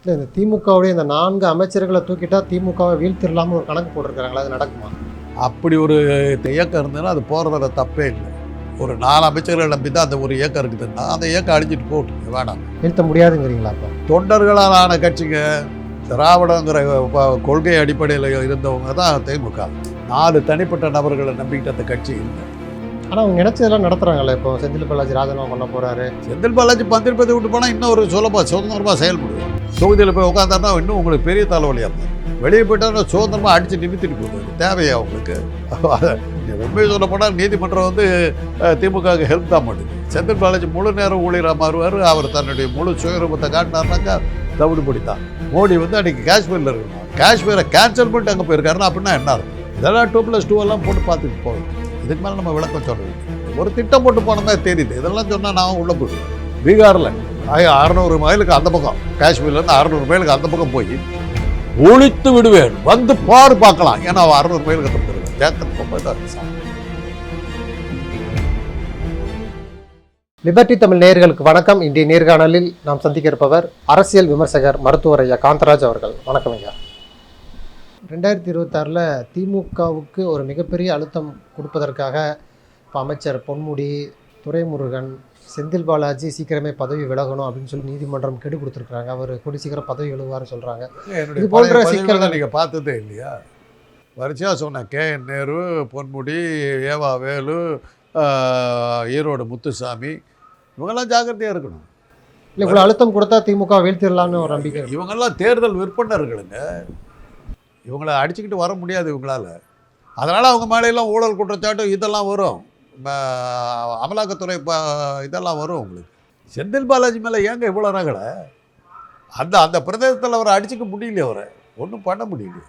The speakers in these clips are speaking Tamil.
இல்லை, இந்த திமுகவுடைய இந்த 4 அமைச்சர்களை தூக்கிட்டா திமுகவை வீழ்த்திடலாம்னு ஒரு கணக்கு போட்டிருக்காங்களா, அது நடக்குமா? அப்படி ஒரு இயக்கம் இருந்ததுன்னா அது போகிறதுல தப்பே இல்லை. ஒரு 4 அமைச்சர்களை நம்பி தான் அந்த ஒரு இயக்கம் இருக்குதுன்னா அந்த இயக்கம் அழிஞ்சிட்டு போட்டு வேணாம். வீழ்த்த முடியாதுங்கிறீங்களா? அப்போ தொண்டர்களாலான கட்சிங்க, திராவிடங்கிற கொள்கை அடிப்படையில் இருந்தவங்க தான் திமுக. 4 தனிப்பட்ட நபர்களை நம்பிக்கிட்டு அந்த கட்சி இல்லை. ஆனால் அவங்க நினைச்சதெல்லாம் நடத்துகிறாங்களே. இப்போ செந்தில் பாலாஜி ராஜினாமா பண்ண போகிறாரு. செந்தில் பாலாஜி மந்திரிப்பதை விட்டு போனால் இன்னும் ஒரு சுதந்திரமாக செயல்படுவார். தொகுதியில் போய் உட்காந்தாருன்னா இன்னும் உங்களுக்கு பெரிய தலைவலியாக இருக்கும். வெளியே போயிட்டா சுதந்திரமாக அடித்து நிமித்திட்டு போடுவார். தேவையா அவங்களுக்கு? உண்மையை சொல்ல போனால் நீதிமன்றம் வந்து திமுகவுக்கு ஹெல்ப் தான் பண்ணுது. செந்தில் பாலாஜி முழு நேரம் ஊழியராக மாறுவார். அவர் தன்னுடைய முழு சுயரூபத்தை காட்டினார்னாக்கா தவிடுபடி தான். மோடி வந்து அன்றைக்கி காஷ்மீரில் இருக்கணும், காஷ்மீரை கேன்சல் பண்ணிட்டு அங்கே போயிருக்காருன்னா அப்படின்னா என்ன இருக்கும்? இதெல்லாம் 2+2 எல்லாம் போட்டு பார்த்துட்டு போகணும். இதுக்கு மேலே நம்ம விளக்கம் சொல்கிறது ஒரு திட்டம் போட்டு போனதா தெரியுது. இதெல்லாம் சொன்னால் நான் உள்ளே போயிடுவேன். பீகாரில் 600 மைலுக்கு அந்த பக்கம், காஷ்மீர்லேருந்து 600 மைலுக்கு அந்த பக்கம் போய் ஒழித்து விடுவேன், வந்து பாரு பார்க்கலாம். ஏன்னா 600 மைலுக்கு அந்த பக்கம் ஜேக்கன் தான். லிபர்டி தமிழ் நேயர்களுக்கு வணக்கம். இன்றைய நேர்காணலில் நாம் சந்திக்க இருப்பவர் அரசியல் விமர்சகர் மருத்துவர் ஐயா காந்தராஜ் அவர்கள். வணக்கம் ஐயா. 2026 திமுகவுக்கு ஒரு மிகப்பெரிய அழுத்தம் கொடுப்பதற்காக இப்போ அமைச்சர் பொன்முடி, துரைமுருகன், செந்தில் பாலாஜி சீக்கிரமே பதவி விலகணும் அப்படின்னு சொல்லி நீதிமன்றம் கெடு கொடுத்துருக்காங்க. அவர் கூடி சீக்கிரம் பதவி விலகுவார்னு சொல்கிறாங்க. இது போன்ற சிக்கல் நீங்கள் பார்த்ததே இல்லையா? வரிசையாக சொன்னேன். KN நேரு, பொன்முடி, ஏவா வேலு, ஈரோடு முத்துசாமி, இவங்கெல்லாம் ஜாக்கிரதையாக இருக்கணும். இல்லை, இவ்வளோ அழுத்தம் கொடுத்தா திமுக வீழ்த்திடலாம்னு ஒரு நம்பிக்கை. இவங்கெல்லாம் தேர்தல் விற்பனர்களுங்க. இவங்களை அடிச்சுக்கிட்டு வர முடியாது இவங்களால். அதனால் அவங்க மேலையெல்லாம் ஊழல் குற்றச்சாட்டு இதெல்லாம் வரும், அமலாக்கத்துறை இதெல்லாம் வரும் உங்களுக்கு. செந்தில் பாலாஜி மேலே ஏங்க இவ்வளோ ரகலை? அந்த பிரதேசத்தில் அவரை அடிச்சுக்க முடியல, அவரை ஒன்றும் பண்ண முடியல.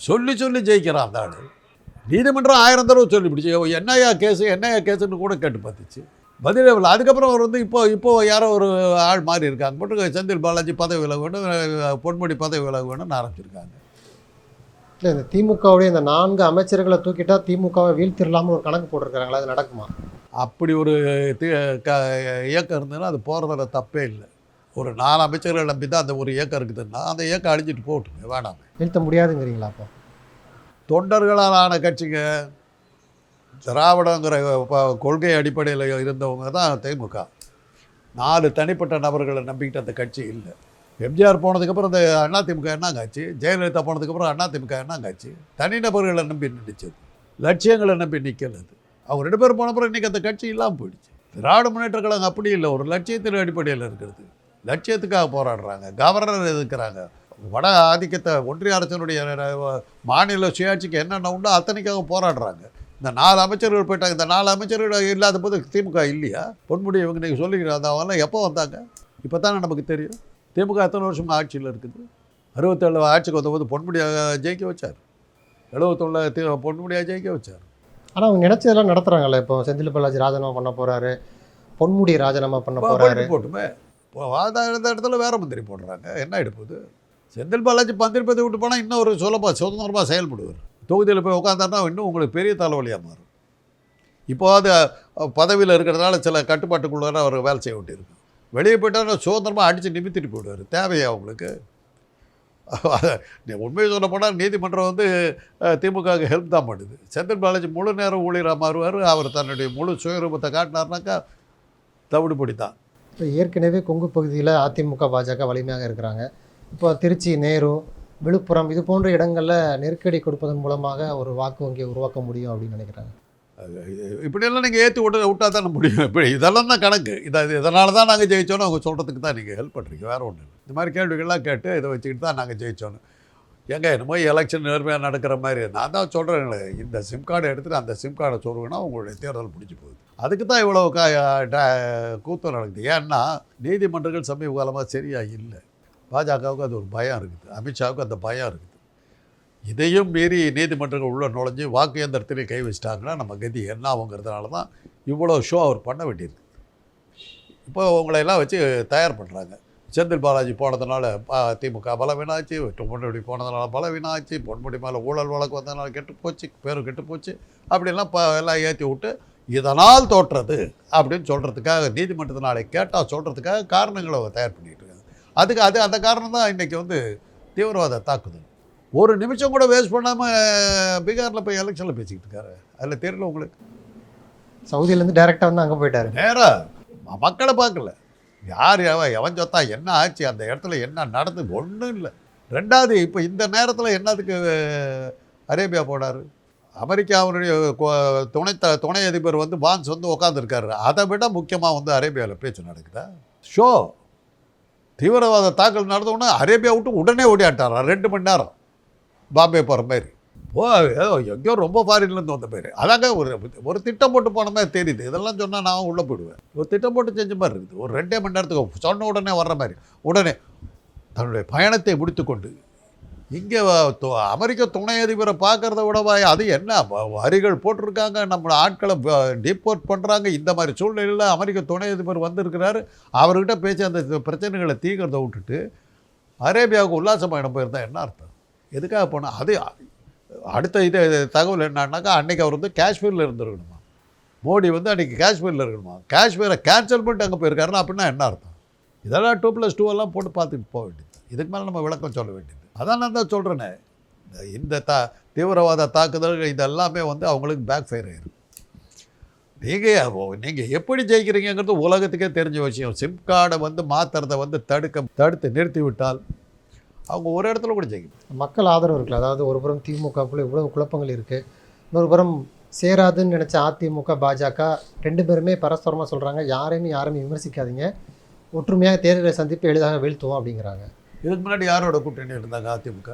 சொல்லி ஜெயிக்கிறான் அந்த ஆள். நீதிமன்றம் 1000 தடவை சொல்லி பிடிச்சி என்னையா கேஸுன்னு கூட கேட்டு பார்த்துச்சு, பதிலே இல்லை. அதுக்கப்புறம் அவர் வந்து இப்போ யாரோ ஒரு ஆள் மாறி இருக்காங்க, மட்டும் செந்தில் பாலாஜி பதவி விலக வேணும், பொன்முடி பதவி விலக வேணும்னு ஆரம்பிச்சிருக்காங்க. இல்லை, இந்த திமுகவுடைய இந்த 4 அமைச்சர்களை தூக்கிட்டா திமுகவை வீழ்த்திடலாம்னு ஒரு கணக்கு போட்டிருக்காங்களா, அது நடக்குமா? அப்படி ஒரு இயக்கம் இருந்ததுன்னா அது போகிறதுல தப்பே இல்லை. ஒரு 4 அமைச்சர்களை நம்பி தான் அந்த ஒரு இயக்கம் இருக்குதுன்னா அந்த இயக்கம் அழிஞ்சிட்டு போட்டுங்க வேணாம். வீழ்த்த முடியாதுங்கிறீங்களா? அப்போ தொண்டர்களாலான கட்சிங்க, திராவிடங்கிற கொள்கை அடிப்படையில் இருந்தவங்க தான் திமுக. 4 தனிப்பட்ட நபர்களை நம்பிக்கிட்டு அந்த கட்சி இல்லை. எம்ஜிஆர் போனதுக்கப்புறம் அந்த அதிமுக என்னங்காச்சு, ஜெயலலிதா போனதுக்கப்புறம் அதிமுக என்னங்காச்சு? தனிநபர்களை நம்பி நின்றுச்சது, லட்சியங்களை நம்பி நிற்கிறது. அவங்க 2 பேரும் போனப்புறம் இன்றைக்கி அந்த கட்சி இல்லாமல் போயிடுச்சு. திராவிட முன்னேற்ற கழகம் அப்படி இல்லை, ஒரு லட்சியத்தின் அடிப்படையில் இருக்கிறது. லட்சியத்துக்காக போராடுறாங்க, கவர்னர் எதிர்க்கிறாங்க. வட ஆதிக்கத்தை ஒன்றிய அரசனுடைய மாநில சுயாட்சிக்கு என்னென்ன உண்டோ அத்தனைக்காக போராடுறாங்க. இந்த 4 அமைச்சர்கள் போயிட்டாங்க. இந்த 4 அமைச்சர்கள் இல்லாத போது திமுக இல்லையா? பொன்முடி இவங்க நீங்கள் சொல்லிக்கிறாங்க, அவங்களாம் எப்போ வந்தாங்க? இப்போ தானே நமக்கு தெரியும். திமுக எத்தனை வருஷமாக ஆட்சியில் இருக்குது? 67 ஆட்சிக்கு வந்தபோது பொன்முடியாக ஜெயிக்க வச்சார், 71 பொன்முடியாக ஜெயிக்க வச்சார். ஆனால் அவங்க நினைச்சதெல்லாம் நடத்துகிறாங்களே. இப்போ செந்தில் பாலாஜி ராஜினாமா பண்ண போகிறாரு, பொன்முடி ராஜினாமா பண்ண போகிறாரு. போட்டுமே இப்போ இந்த இடத்துல வேற மந்திரி போடுறாங்க, என்ன எடுப்பது? செந்தில் பாலாஜி மந்திரிப்பதை விட்டு போனால் இன்னும் ஒரு சுதந்திரமாக செயல்படுவார். தொகுதியில் போய் உட்காந்தாருன்னா இன்னும் உங்களுக்கு பெரிய தலைவலியாக மாறும். இப்போ அது பதவியில் இருக்கிறதுனால சில கட்டுப்பாட்டுக்குள்ளார அவர் வேலை செய்ய வேண்டியிருக்கும். வெளியே போயிட்டால் சுதந்திரமாக அடித்து நிமித்திட்டு போயிடுவார். தேவையா அவங்களுக்கு? உண்மையை சொல்ல போனால் நீதிமன்றம் வந்து திமுகவுக்கு ஹெல்ப் தான் பண்ணுது. செந்தில் பாலாஜி முழு நேரம் ஊழியராக மாறுவார். அவர் தன்னுடைய முழு சுயரூபத்தை காட்டினார்னாக்கா தவிடுபடி தான். இப்போ ஏற்கனவே கொங்கு பகுதியில் அதிமுக பாஜக வலிமையாக இருக்கிறாங்க. இப்போ திருச்சி, நேரு, விழுப்புரம் இது போன்ற இடங்களில் நெருக்கடி கொடுப்பதன் மூலமாக ஒரு வாக்கு வங்கியை உருவாக்க முடியும் அப்படின்னு நினைக்கிறாங்க. இப்படியெல்லாம் நீங்கள் ஏற்றி விட்டா தானே முடியும். இப்படி இதெல்லாம் தான் கணக்கு. இதனால தான் நாங்கள் ஜெயிச்சோன்னு அவங்க சொல்கிறதுக்கு தான் நீங்கள் ஹெல்ப் பண்ணுறீங்க, வேறு ஒன்று. இந்த மாதிரி கேள்விகள்லாம் கேட்டு இதை வச்சுக்கிட்டு தான் நாங்கள் ஜெயிச்சோன்னு. ஏங்க என்னமோ எலெக்ஷன் நேர்மையாக நடக்கிற மாதிரி நான் தான் சொல்கிறேங்களே, இந்த சிம் கார்டை எடுத்துகிட்டு அந்த சிம் கார்டை சொல்லுங்கன்னா உங்களுடைய தேர்தல் பிடிச்சி போகுது. அதுக்கு தான் இவ்வளோ கூத்தம் நடக்குது. ஏன்னா நீதிமன்றங்கள் சமீப காலமாக சரியாக இல்லை. பாஜகவுக்கு அது ஒரு பயம் இருக்குது, அமித்ஷாவுக்கு அந்த பயம் இருக்குது. இதையும் மீறி நீதிமன்றங்கள் உள்ள நுழைஞ்சு வாக்கு இயந்திரத்திலே கை வச்சிட்டாங்கன்னா நம்ம கதி என்ன ஆகுங்கிறதுனால தான் இவ்வளோ ஷோ அவர் பண்ண வேண்டியிருக்கு. இப்போ உங்களையெல்லாம் வச்சு தயார் பண்ணுறாங்க. செந்தில் பாலாஜி போனதுனால திமுக பலவீனாச்சு, பொன்முடி போனதுனால பலவீனாச்சு, பொன்முடி மேலே ஊழல் வழக்கு வந்ததுனால கெட்டு போச்சு, பேரும் கெட்டு போச்சு, அப்படிலாம் எல்லாம் ஏற்றி விட்டு இதனால் தோற்றது அப்படின்னு சொல்கிறதுக்காக, நீதிமன்றத்தினாலே கேட்டால் சொல்கிறதுக்காக காரணங்களை அவங்க தயார் பண்ணிகிட்டு இருக்காங்க. அதுக்கு அந்த காரணம் தான் இன்றைக்கி வந்து தீவிரவாத தாக்குதல். ஒரு நிமிஷம் கூட வேஸ்ட் பண்ணாமல் பீகாரில் போய் எலெக்ஷனில் பேசிக்கிட்டு இருக்காரு. அதில் தெரியல உங்களுக்கு? சவுதியிலேருந்து டைரெக்டாக வந்து அங்கே போயிட்டாரு. நேராக மக்களை பார்க்கல. யார் எவன் சொத்தா என்ன ஆச்சு, அந்த இடத்துல என்ன நடந்து ஒன்றும் இல்லை. ரெண்டாவது, இப்போ இந்த நேரத்தில் என்னதுக்கு அரேபியா போனார்? அமெரிக்காவுடைய துணை அதிபர் வந்து பான்ஸ் வந்து உட்காந்துருக்காரு. அதை விட முக்கியமாக வந்து அரேபியாவில் பேச்சு நடக்குதா? ஷோ தீவிரவாத தாக்கல் நடந்தவுடனே அரேபியா விட்டு உடனே ஓடியாட்டாராம் 2 மணி நேரம் பாம்பே போகிற மாதிரி. ஏதோ எங்கேயோ ரொம்ப ஃபாரின்லேருந்து வந்த பேர். அதாங்க ஒரு திட்டம் போட்டு போன மாதிரி தெரியுது. இதெல்லாம் சொன்னால் நான் உள்ளே போயிடுவேன். ஒரு திட்டம் போட்டு செஞ்ச மாதிரி இருக்குது. ஒரு 2 மணி நேரத்துக்கு சொன்ன உடனே வர்ற மாதிரி. உடனே தன்னுடைய பயணத்தை முடித்துக்கொண்டு இங்கே அமெரிக்க துணை அதிபரை பார்க்குறத விடவா, அது என்ன வரிகள் போட்டிருக்காங்க, நம்ம ஆட்களை டிபோர்ட் பண்ணுறாங்க. இந்த மாதிரி சூழ்நிலையில் அமெரிக்க துணை அதிபர் வந்திருக்கிறாரு. அவர்கிட்ட பேசி அந்த பிரச்சனைகளை தீர்க்கிறத விட்டுட்டு அரேபியாவுக்கு உல்லாச பயணம் போயிருந்தா என்ன அர்த்தம்? எதுக்காக போனால்? அது அடுத்த தகவல் என்னன்னாக்கா, அன்றைக்கி அவர் வந்து காஷ்மீரில் இருந்துருக்கணுமா, மோடி வந்து அன்றைக்கி காஷ்மீரில் இருக்கணுமா, காஷ்மீரை கேன்சல் பண்ணிட்டு அங்கே போயிருக்காருன்னா அப்படின்னா என்ன அர்த்தம்? இதெல்லாம் 2+2 எல்லாம் போட்டு பார்த்துட்டு போக வேண்டியது. இதுக்கு மேலே நம்ம விளக்கம் சொல்ல வேண்டியது. அதான் நான் தான் சொல்கிறேனே, இந்த தீவிரவாத தாக்குதல்கள் இதெல்லாமே வந்து அவங்களுக்கு பேக் ஃபயர் ஆயிடும். நீங்கள் எப்படி ஜெயிக்கிறீங்கிறது உலகத்துக்கே தெரிஞ்ச விஷயம். சிம் கார்டை வந்து மாற்றுறதை வந்து தடுத்து நிறுத்தி விட்டால் அவங்க ஒரு இடத்துல கூட ஜெயிக்கும். மக்கள் ஆதரவு இருக்குல்ல. அதாவது ஒரு புறம் திமுகக்குள்ளே இவ்வளோ குழப்பங்கள் இருக்குது, இன்னொரு புறம் சேராதுன்னு நினச்ச அதிமுக பாஜக 2 பேருமே பரஸ்பரமாக சொல்கிறாங்க, யாரையும் விமர்சிக்காதீங்க, ஒற்றுமையாக தேர்தலை சந்திப்பு எளிதாக வீழ்த்துவோம் அப்படிங்கிறாங்க. இதுக்கு முன்னாடி யாரோட கூட்டணி இருந்தாங்க? அதிமுக.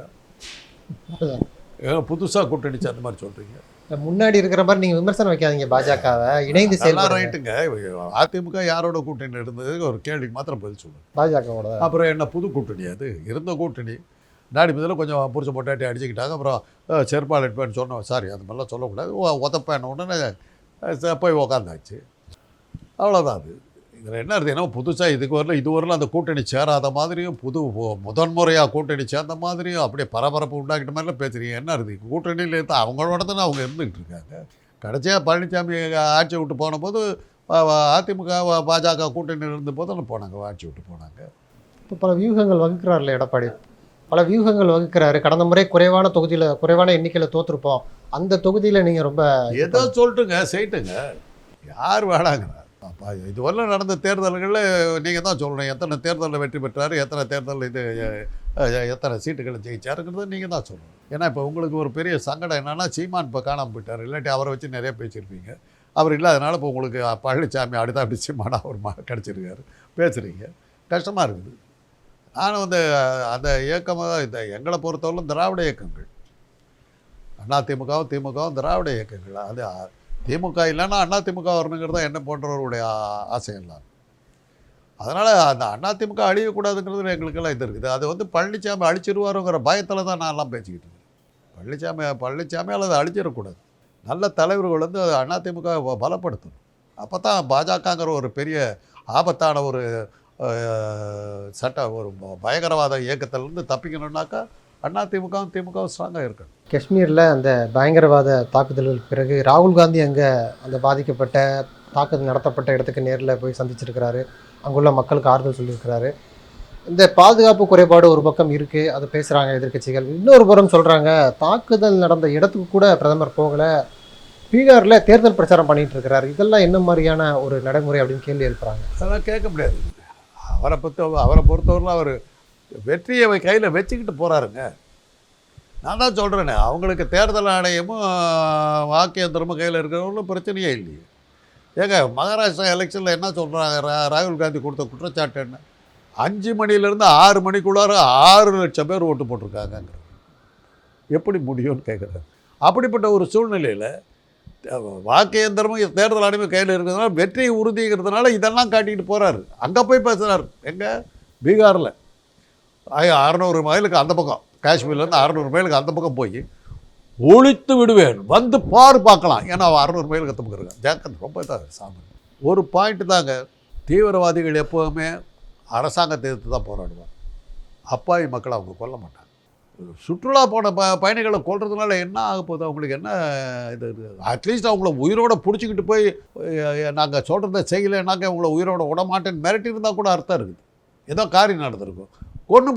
புதுசாக கூட்டணி சேர்ந்த மாதிரி சொல்கிறீங்க. முன்னாடி இருக்கிற மாதிரி நீங்கள் விமர்சனம் வைக்காதீங்க. பாஜகவை இணைந்து செயல்பட ரைட்டுங்க. அதிமுக யாரோட கூட்டணி இருந்தது ஒரு கேள்விக்கு மாத்திரம் பதில் சொல்லுங்கள். பாஜகவோட. அப்புறம் என்ன புது கூட்டணி? அது இருந்த கூட்டணி நாடி முதல்ல கொஞ்சம் புரிச்ச பொட்டாட்டி அடிச்சுக்கிட்டாங்க. அப்புறம் செருப்பால் எடுப்பேன்னு சொன்னோம். சாரி, அது மாதிரிலாம் சொல்லக்கூடாது. உதப்பேன் உடனே போய் உக்காந்தாச்சு. அவ்வளோதான். அது இதில் என்ன இருக்குது? ஏன்னா புதுசாக இதுவரையிலும் அந்த கூட்டணி சேராத மாதிரியும் முதன்முறையாக கூட்டணி சேர்ந்த மாதிரியும் அப்படியே பரபரப்பு உண்டாக்கிட்ட மாதிரிலாம் பேசுகிறீங்க. என்ன இருக்குது? கூட்டணியில் இருந்தால் அவங்களோட தானே அவங்க இருந்துக்கிட்டு இருக்காங்க. கடைசியாக பழனிசாமி ஆட்சி விட்டு போன போது அதிமுக பாஜக கூட்டணியில் இருந்த போது போனாங்க, ஆட்சி விட்டு போனாங்க. இப்போ பல வியூகங்கள் வகுக்கிறார்ல எடப்பாடி, பல வியூகங்கள் வகுக்கிறாரு. கடந்த முறை குறைவான எண்ணிக்கையில் தோற்றுருப்போம், அந்த தொகுதியில் நீங்கள் ரொம்ப ஏதோ சொல்லிட்டுங்க செய்யிட்டுங்க, யார் வேணாங்கிறார். அப்போ இதுவரையிலும் நடந்த தேர்தல்களில் நீங்கள் தான் சொல்லணும் எத்தனை தேர்தலில் வெற்றி பெற்றார், எத்தனை தேர்தலில் எத்தனை சீட்டுகளை ஜெயிச்சாருங்கிறது நீங்கள் தான் சொல்லணும். ஏன்னா இப்போ உங்களுக்கு ஒரு பெரிய சங்கடம் என்னென்னா, சீமான் இப்போ காணாமல் போயிட்டார். இல்லாட்டி அவரை வச்சு நிறைய பேசியிருப்பீங்க. அவர் இல்லாதனால இப்போ உங்களுக்கு பழனிசாமி அடுத்த அப்படி சீமானா அவர் கிடச்சிருக்காரு, பேசுகிறீங்க. கஷ்டமாக இருக்குது. நானும் வந்து அந்த இயக்கமாக இந்த எங்களை பொறுத்தவரைக்கும் திராவிட இயக்கங்கள், அதிமுகவும் திமுகவும் திராவிட இயக்கங்கள். அது திமுக இல்லைன்னா அதிமுக வரணுங்கிறது தான் என்ன போன்றவருடைய ஆசையெல்லாம். அதனால் அந்த அதிமுக அழியக்கூடாதுங்கிறது எங்களுக்கெல்லாம் இது இருக்குது. அது வந்து பழனிசாமி அழிச்சிருவாருங்கிற பயத்தில் தான் நான்லாம் பேசிக்கிட்டு இருக்கேன். பழனிசாமி அல்லது அழிச்சிடக்கூடாது. நல்ல தலைவர்கள் வந்து அதிமுக பலப்படுத்தணும். அப்போ தான் பாஜகங்கிற ஒரு பெரிய ஆபத்தான ஒரு ஒரு பயங்கரவாத இயக்கத்திலேருந்து தப்பிக்கணுன்னாக்கா அதிமுகவும் திமுகவும் ஸ்ட்ராங்காக இருக்கணும். காஷ்மீரில் அந்த பயங்கரவாத தாக்குதல்களுக்கு பிறகு ராகுல் காந்தி அங்கே அந்த பாதிக்கப்பட்ட தாக்குதல் நடத்தப்பட்ட இடத்துக்கு நேரில் போய் சந்திச்சிருக்கிறாரு. அங்குள்ள மக்களுக்கு ஆறுதல் சொல்லியிருக்கிறாரு. இந்த பாதுகாப்பு குறைபாடு ஒரு பக்கம் இருக்குது, அது பேசுகிறாங்க எதிர்க்கட்சிகள். இன்னொரு புறம் சொல்கிறாங்க, தாக்குதல் நடந்த இடத்துக்கு கூட பிரதமர் போகலை, பீகாரில் தேர்தல் பிரச்சாரம் பண்ணிகிட்டு இருக்கிறாரு. இதெல்லாம் என்ன மாதிரியான ஒரு நடைமுறை அப்படின்னு கேள்வி எழுப்புறாங்க. அதெல்லாம் கேட்க முடியாது. அவரை பொறுத்தவரையில் அவர் வெற்றியை கையில் வச்சுக்கிட்டு போகிறாருங்க. நான் தான் சொல்கிறேனே, அவங்களுக்கு தேர்தல் ஆணையமும் வாக்கு இயந்திரமும் கையில் இருக்கிறவங்களும் பிரச்சனையே இல்லையே. ஏங்க மகாராஷ்டிரா எலெக்ஷனில் என்ன சொல்கிறாங்க? ராகுல் காந்தி கொடுத்த குற்றச்சாட்டு என்ன? 5 மணிலேருந்து 6 மணிக்குள்ளார 6 லட்சம் பேர் ஓட்டு போட்டிருக்காங்கங்கிற எப்படி முடியும்னு கேட்குறாரு. அப்படிப்பட்ட ஒரு சூழ்நிலையில் வாக்கு இயந்திரமும் தேர்தல் ஆணையமும் கையில் இருக்கிறதுனால வெற்றி உறுதிங்கிறதுனால இதெல்லாம் காட்டிக்கிட்டு போகிறாரு. அங்கே போய் பேசுகிறார். எங்கே? பீகாரில் 600 மைலுக்கு அந்த பக்கம், காஷ்மீர்லேருந்து 600 மைலுக்கு அந்த பக்கம் போய் ஒழித்து விடுவேன், வந்து பார்க்கலாம். ஏன்னா 600 மைலுக்கு அந்த பக்கம் இருக்கான். ஜாக்கிரதை, ரொம்ப தான் சாமி. ஒரு பாயிண்ட்டு தாங்க, தீவிரவாதிகள் எப்போவுமே அரசாங்கத்தை எதிர்த்து தான் போராடுவாங்க. அப்பாவி மக்களை அவங்க கொல்ல மாட்டாங்க. சுற்றுலா போன பயணிகளை கொல்றதுனால என்ன ஆக போகுது? அவங்களுக்கு என்ன இது? அட்லீஸ்ட் அவங்கள உயிரோடு பிடிச்சிக்கிட்டு போய் நாங்கள் சொல்கிறத செய்யலைன்னாக்க அவங்கள உயிரோட விட மாட்டேன்னு மிரட்டி இருந்தால் கூட அர்த்தம் இருக்குது. ஏதோ காரியம் நடந்திருக்கும். கொண்டு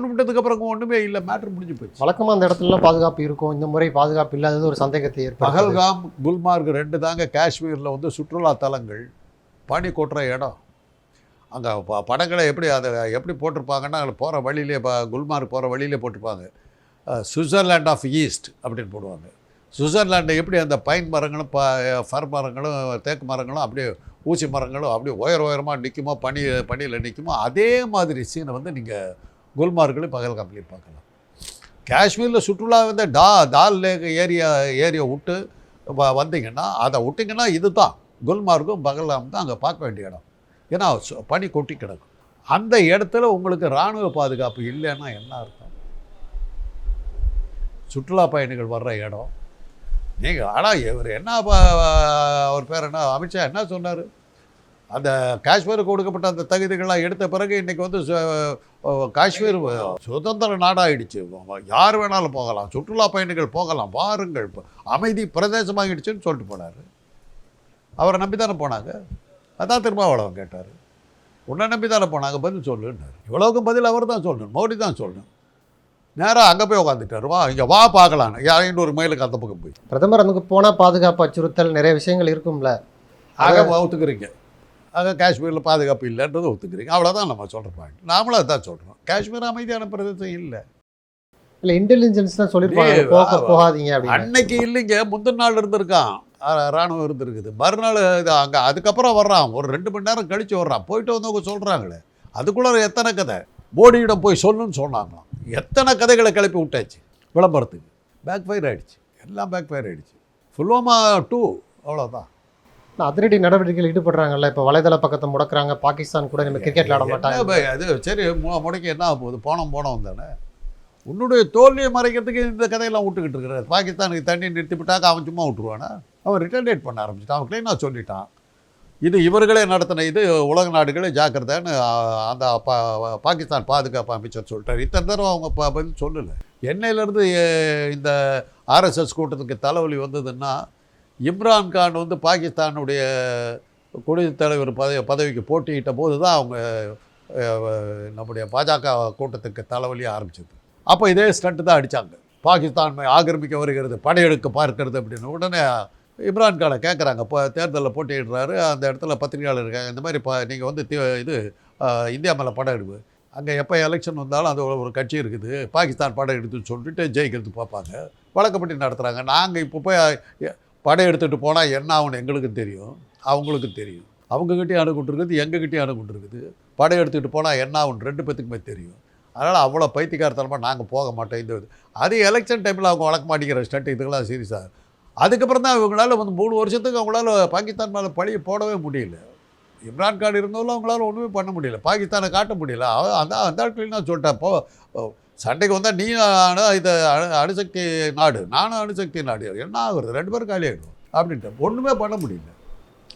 விட்டதுக்கப்புறம் ஒன்றுமே இல்லை, மேட்ரு முடிஞ்சு போச்சு. வழக்கமாக அந்த இடத்துலலாம் பாதுகாப்பு இருக்கும், இந்த முறை பாதுகாப்பு இல்லாதது ஒரு சந்தேகத்தை ஏற்படும். பகல்காம், குல்மார்க் 2 தாங்க காஷ்மீரில் வந்து சுற்றுலா தலங்கள், பனி கொட்டுற இடம். அங்கே படங்களை எப்படி போட்டிருப்பாங்கன்னா, அதில் போகிற வழியிலே குல்மார்க் போகிற வழியிலே போட்டிருப்பாங்க, சுவிட்சர்லாண்ட் ஆஃப் ஈஸ்ட் அப்படின்னு போடுவாங்க. சுவிட்சர்லாண்டை எப்படி அந்த பைன் மரங்களும் ஃபர் மரங்களும் தேக்கு மரங்களும் அப்படியே ஊசி மரங்களும் அப்படியே உயரமாக நிற்குமோ, பனியில் நிற்குமோ, அதே மாதிரி சீனை வந்து நீங்கள் குல்மார்க்லையும் பகல்காம்லையும் பார்க்கலாம். காஷ்மீரில் சுற்றுலா வந்து டால் லேக் ஏரியா விட்டு வந்தீங்கன்னா, அதை விட்டிங்கன்னா இது தான் குல்மார்க்கும் பகல்காம் தான் அங்கே பார்க்க வேண்டிய இடம். ஏன்னா பனி கொட்டி கிடக்கும். அந்த இடத்துல உங்களுக்கு இராணுவ பாதுகாப்பு இல்லைன்னா என்ன அர்த்தம்? சுற்றுலா பயணிகள் வர்ற இடம் நீங்கள். ஆனால் இவர் என்ன அவர் பேர் என்ன, அமித்ஷா என்ன சொன்னார், அந்த காஷ்மீருக்கு கொடுக்கப்பட்ட அந்த தகுதிகள்லாம் எடுத்த பிறகு இன்றைக்கி வந்து காஷ்மீர் சுதந்திர நாடாகிடுச்சு, யார் வேணாலும் போகலாம், சுற்றுலா பயணிகள் போகலாம், வாருங்கள், அமைதி பிரதேசமாகிடுச்சுன்னு சொல்லிட்டு போனார். அவரை நம்பி தானே போனாங்க. அதான் திருமாவளவன் கேட்டார், உன்னை நம்பி தானே போனாங்க, பதில் சொல்லுன்னார். இவ்வளோக்கும் பதில் அவர் தான் சொல்லணும், மோடி தான் சொல்லணும். நேராக அங்கே போய் உட்காந்துட்டார், வா இங்கே வா பார்க்கலாம், 500 மைலுக்கு அந்த பக்கம் போய். பிரதமர் அங்கே போனால் பாதுகாப்பு அச்சுறுத்தல் நிறைய விஷயங்கள் இருக்கும்ல, ஆக ஒத்துக்கிறீங்க. ஆக காஷ்மீரில் பாதுகாப்பு இல்லைன்றது ஒத்துக்கிறீங்க, அவ்வளோதான் நம்ம சொல்கிற பாயிண்ட். நாமளும் அதுதான் சொல்கிறோம், காஷ்மீர் அமைதியான பிரதேசம் இல்லை. இல்லை இன்டெலிஜென்ஸ் தான் சொல்லியிருப்பாங்க போகாதீங்க அப்படின்னு. அன்னைக்கு இல்லைங்க, முந்தின நாள் இருந்திருக்கான், இராணுவம் இருந்திருக்குது. மறுநாள் இது அங்கே அதுக்கப்புறம் வர்றான், ஒரு 2 மணி நேரம் கழித்து வர்றான். போயிட்டு வந்தவங்க சொல்கிறாங்களே, அதுக்குள்ளே எத்தனை கதை. மோடியிடம் போய் சொல்லுன்னு சொன்னாங்களாம், எத்தனை கதைகளை கிளப்பி விட்டாச்சு விளம்பரத்துக்கு. பேக் ஃபயர் ஆகிடுச்சு, எல்லாம் பேக் ஃபயர் ஆகிடுச்சு. புல்வாமா 2 அவ்வளோதான். அதிரடி நடவடிக்கைகள் ஈடுபடுறாங்கல்ல, இப்போ வலைதள பக்கத்தை முடக்கிறாங்க, பாகிஸ்தான் கூட நம்ம கிரிக்கெட் விளாட மாட்டாங்க. அது சரி, முடக்கி என்ன ஆக போகுது, போனோம் தானே. உன்னுடைய தோல்வியை மறைக்கிறதுக்கு இந்த கதையெல்லாம் விட்டுக்கிட்டு இருக்கிறார். பாகிஸ்தானுக்கு தண்ணி நிறுத்திவிட்டாக்க அவன் சும்மா விட்டுருவானா? அவன் ரிட்டர்னேட் பண்ண ஆரம்பிச்சிட்டான், அவன் க்ளீனாக சொல்லிட்டான். இது இவர்களே நடத்தின இது, உலக நாடுகளே ஜாக்கிரதைன்னு அந்த பாகிஸ்தான் பாதுகாப்பு அமைச்சர் சொல்லிட்டார். இத்தனை தடவை அவங்க பதில் சொல்லலை. என்னையிலேருந்து இந்த ஆர்எஸ்எஸ் கூட்டத்துக்கு தலைவலி வந்ததுன்னா, இம்ரான்கான் வந்து பாகிஸ்தானுடைய குடியரசுத் தலைவர் பதவிக்கு போட்டியிட்ட போது தான் அவங்க நம்முடைய பாஜக கூட்டத்துக்கு தலைவலி ஆரம்பிச்சது. அப்போ இதே ஸ்டண்ட்டு தான் அடித்தாங்க, பாகிஸ்தான் ஆக்கிரமிக்க வருகிறது, படையெடுக்க பார்க்கிறது அப்படின்னு. உடனே இம்ரான்கானை கேட்குறாங்க, இப்போ தேர்தலில் போட்டியிடுறாரு, அந்த இடத்துல பத்திரிகையாளர் இருக்காங்க, இந்த மாதிரி நீங்கள் வந்து இது இந்தியா மேலே படம் எடுப்பு, அங்கே எப்போ எலெக்ஷன் வந்தாலும் அது ஒரு கட்சி இருக்குது, பாகிஸ்தான் படம் எடுத்துன்னு சொல்லிட்டு ஜெயிக்கிறது பார்ப்பாங்க, வழக்கப்படி நடத்துகிறாங்க. நாங்கள் இப்போ போய் படம் எடுத்துகிட்டு போனால் என்ன ஆகுன்னு எங்களுக்கு தெரியும், அவங்களுக்கு தெரியும். அவங்ககிட்டயும் அணுகுண்டிருக்குது, எங்ககிட்டயும் அணுகுண்டிருக்குது. படம் எடுத்துகிட்டு போனால் என்ன ஆகுன்னு 2 பேத்துக்குமே தெரியும். அதனால் அவ்வளோ பைத்தியக்காரத்தனமாக நாங்கள் போக மாட்டோம். இந்த அது எலெக்ஷன் டைமில் அவங்க வழக்க மாட்டேங்கிற ஸ்டண்ட் இதுக்கெல்லாம் சீரியஸாக. அதுக்கப்புறம் தான் இவங்களால வந்து 3 வருஷத்துக்கு அவங்களால பாகிஸ்தான் மேலே பழியை போடவே முடியல. இம்ரான்கான் இருந்தவங்களும் அவங்களால ஒன்றுமே பண்ண முடியல, பாகிஸ்தானை காட்ட முடியல. அந்த இடத்துல நான் சொல்லிட்டேன், இப்போ சண்டைக்கு வந்தால் நீ இது அணுசக்தி நாடு, நானும் அணுசக்தி நாடு, என்ன ஆகுறது, 2 பேரும் காலி ஆகிடும் அப்படின்ட்டு ஒன்றுமே பண்ண முடியல.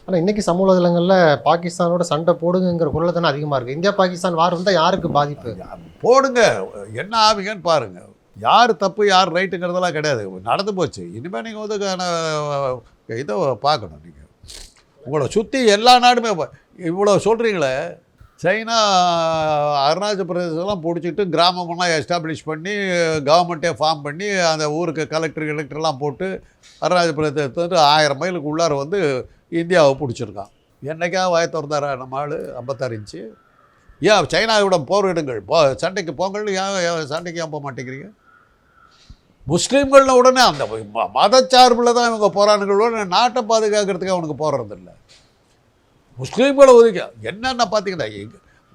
ஆனால் இன்றைக்கி சமூக வலைதளங்களில் பாகிஸ்தானோட சண்டை போடுங்கிற குரல் தானே அதிகமாக இருக்குது. இந்தியா பாகிஸ்தான் வார் வந்தால் யாருக்கு பாதிப்பு? போடுங்க, என்ன ஆவீங்கன்னு பாருங்கள். யார் தப்பு யார் ரைட்டுங்கிறதெல்லாம் கிடையாது, நடந்து போச்சு. இனிமேல் நீங்கள் வந்து இதை பார்க்கணும். நீங்கள் உங்களை சுற்றி எல்லா நாடுமே இவ்வளோ சொல்கிறீங்களே, சைனா அருணாச்சல பிரதேசம்லாம் பிடிச்சிட்டு கிராமமெல்லாம் எஸ்டாப்ளிஷ் பண்ணி கவர்மெண்ட்டே ஃபார்ம் பண்ணி அந்த ஊருக்கு கலெக்டர்லாம் போட்டு அருணாச்சல பிரதேசத்துக்கு 1000 மைலுக்கு உள்ளார வந்து இந்தியாவை பிடிச்சிருக்கான். என்றைக்கா வாய திறந்தாரா நம்ம ஆள்? 56 இன்ச்சு. ஏன் சைனாவிடம் போரிடுங்கள், சண்டைக்கு போங்கள், ஏன் சண்டைக்கு ஏன் போக மாட்டேங்கிறீங்க? முஸ்லீம்கள்னு உடனே அந்த மதச்சார்பில் தான் இவங்க போராடுங்களோட நாட்டை பாதுகாக்கிறதுக்கு அவனுக்கு போடுறதில்லை. முஸ்லீம்களை ஒதுக்க என்னென்ன பார்த்தீங்கன்னா,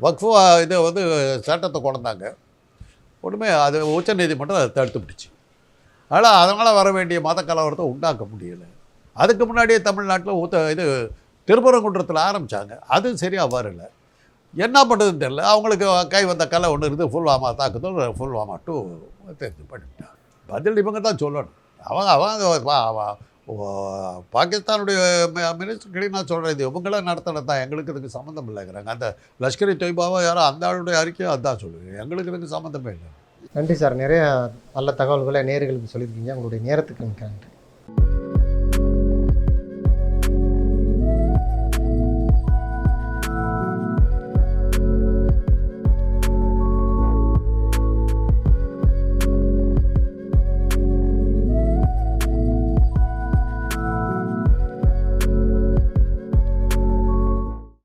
வக்ஃபு இதை வந்து சட்டத்தை கொண்டாங்க, ஒன்றுமே அது உச்ச நீதிமன்றம் அதை தடுத்து பிடிச்சி. அதனால் வர வேண்டிய மத கலவரத்தை உண்டாக்க முடியலை. அதுக்கு முன்னாடியே தமிழ்நாட்டில் இது திருப்பரங்குன்றத்தில் ஆரம்பித்தாங்க, அது சரியாக வரல. என்ன பண்ணுறதுன்னு தெரியல. அவங்களுக்கு கை வந்த கலை ஒன்று இருக்குது, புல்வாமா தாக்குதல், புல்வாமா 2 தெரிஞ்சு பண்ணிட்டாங்க. பதில் இவங்க தான் சொல்லணும். அவங்க பாகிஸ்தானுடைய மினிஸ்டர் நான் சொல்கிறேன், இது இவங்களாம் நடத்தினது தான், எங்களுக்கு இதுக்கு சம்மந்தம் இல்லைங்கிறாங்க. அந்த லஷ்கர் தொய்பாவோ யாரோ அந்த ஆளுடைய அறிக்கையோ அதுதான் சொல்லுங்கள், எங்களுக்கு இதுக்கு சம்மந்தமே இல்லை. நன்றி சார், நிறைய நல்ல தகவல்களை நேயர்களுக்கு சொல்லியிருக்கீங்க. உங்களுடைய நேரத்துக்கு நன்றி.